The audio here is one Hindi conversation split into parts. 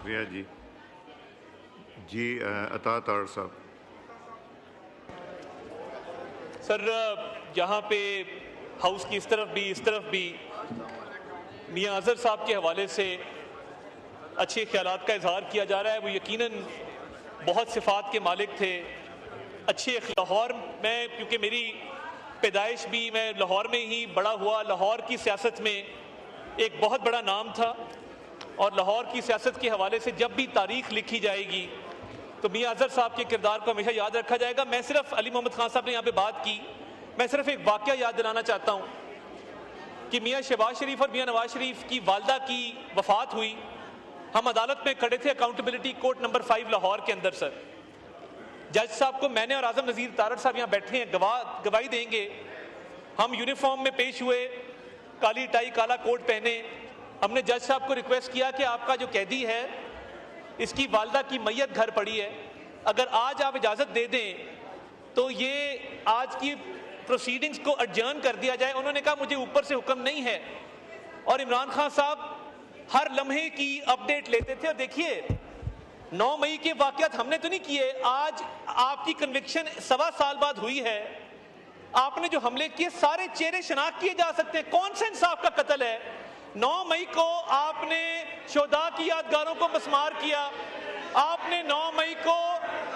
शुक्रिया जी। जी अता तार साहब। सर, यहाँ पे हाउस की इस तरफ भी मियां अजहर साहब के हवाले से अच्छे ख्यालात का इजहार किया जा रहा है। वो यकीनन बहुत सिफात के मालिक थे, अच्छे लाहौर में, क्योंकि मेरी पैदाइश भी, मैं लाहौर में ही बड़ा हुआ। लाहौर की सियासत में एक बहुत बड़ा नाम था और लाहौर की सियासत के हवाले से जब भी तारीख लिखी जाएगी तो मियां अजहर साहब के किरदार को हमेशा याद रखा जाएगा। मैं सिर्फ अली मोहम्मद खान साहब ने यहाँ पे बात की, मैं सिर्फ एक वाकया याद दिलाना चाहता हूँ कि मियां शहबाज शरीफ और मियां नवाज शरीफ की वालदा की वफात हुई। हम अदालत में खड़े थे, अकाउंटेबिलिटी कोर्ट नंबर 5 लाहौर के अंदर। सर, जज साहब को मैंने और आजम नज़ीर तारड़ साहब यहाँ बैठे हैं, गवाही देंगे। हम यूनिफॉर्म में पेश हुए, काली टाई काला कोट पहने। हमने जज साहब को रिक्वेस्ट किया कि आपका जो कैदी है इसकी वालदा की मैयत घर पड़ी है, अगर आज आप इजाज़त दे दें तो ये आज की प्रोसीडिंग्स को एडजर्न कर दिया जाए। उन्होंने कहा मुझे ऊपर से हुक्म नहीं है। और इमरान खान साहब हर लम्हे की अपडेट लेते थे। और देखिए, 9 मई के वाक़यात हमने तो नहीं किए, आज आपकी कन्विक्शन 1.25 साल बाद हुई है। आपने जो हमले किए सारे चेहरे शनाख्त किए जा सकते हैं। कौन सा इंसाफ का कत्ल है? 9 मई को आपने शोधा की यादगारों को मस्मार किया। आपने 9 मई को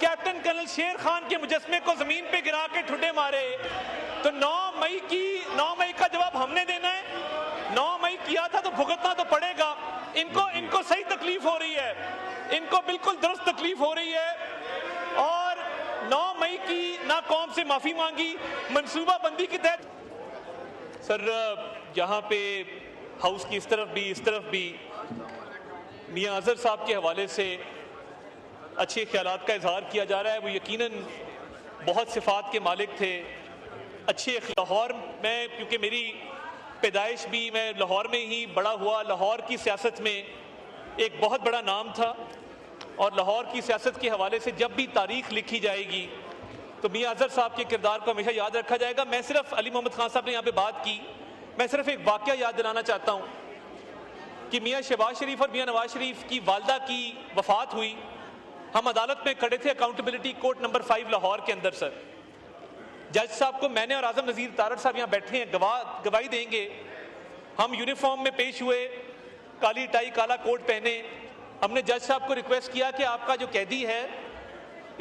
कैप्टन कर्नल शेर खान के मुजस्मे को जमीन पे गिरा के ठुड्डे मारे। तो 9 मई का जवाब हमने देना है। 9 मई किया था तो भुगतना तो पड़ेगा। इनको सही तकलीफ हो रही है, इनको बिल्कुल दुरुस्त तकलीफ हो रही है। और 9 मई की ना कौम से माफी मांगी, मंसूबाबंदी के तहत। सर, यहाँ पे हाउस की इस तरफ भी मियां अजहर साहब के हवाले से अच्छे ख्यालात का इजहार किया जा रहा है। वो यकीनन बहुत सिफात के मालिक थे, अच्छे लाहौर में, क्योंकि मेरी पैदाइश भी, मैं लाहौर में ही बड़ा हुआ। लाहौर की सियासत में एक बहुत बड़ा नाम था और लाहौर की सियासत के हवाले से जब भी तारीख लिखी जाएगी तो मियां अजहर साहब के किरदार को हमेशा याद रखा जाएगा। मैं सिर्फ अली मोहम्मद खान साहब ने यहाँ पे बात की, मैं सिर्फ एक वाकया याद दिलाना चाहता हूँ कि मियां शहबाज शरीफ और मियां नवाज शरीफ की वालदा की वफात हुई। हम अदालत में खड़े थे, अकाउंटेबिलिटी कोर्ट नंबर 5 लाहौर के अंदर। सर, जज साहब को मैंने और आजम नज़ीर तारड़ साहब यहाँ बैठे हैं, गवाही देंगे। हम यूनिफॉर्म में पेश हुए, काली टाई काला कोट पहने। हमने जज साहब को रिक्वेस्ट किया कि आपका जो कैदी है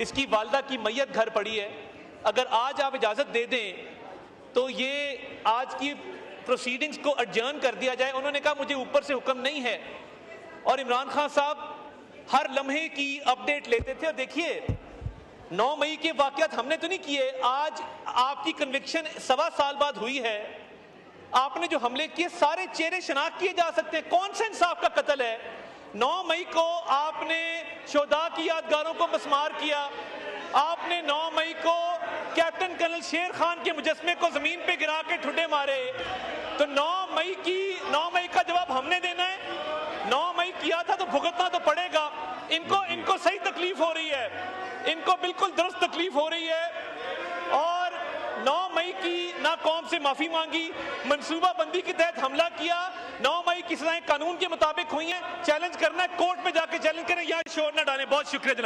इसकी वालदा की मैयत घर पड़ी है, अगर आज आप इजाज़त दे दें तो ये आज की प्रोसीडिंग्स को एडजर्न कर दिया जाए। उन्होंने कहा मुझे ऊपर से हुक्म नहीं है। और इमरान खान साहब हर लम्हे की अपडेट लेते थे। और देखिए, 9 मई के वाक़यात हमने तो नहीं किए, आज आपकी कन्विक्शन 1.25 साल बाद हुई है। आपने जो हमले किए सारे चेहरे शनाख्त किए जा सकते हैं। कौन सा इंसाफ का कत्ल है? 9 मई को आपने शोधा की यादगारों को मस्मार किया। आपने 9 मई को कैप्टन कर्नल शेर खान के मुजस्मे को जमीन पे गिरा के ठुड्डे मारे। तो 9 मई का जवाब हमने देना है। 9 मई किया था तो भुगतना तो पड़ेगा। इनको सही तकलीफ हो रही है, इनको बिल्कुल दुरुस्त तकलीफ हो रही है। और 9 मई की ना कौम से माफी मांगी, मंसूबाबंदी के तहत हमला किया। 9 मई की सजाएं कानून के मुताबिक हुई हैं। चैलेंज करना है, कोर्ट में जाके चैलेंज करें, या शोर ना डालें। बहुत शुक्रिया जनाब।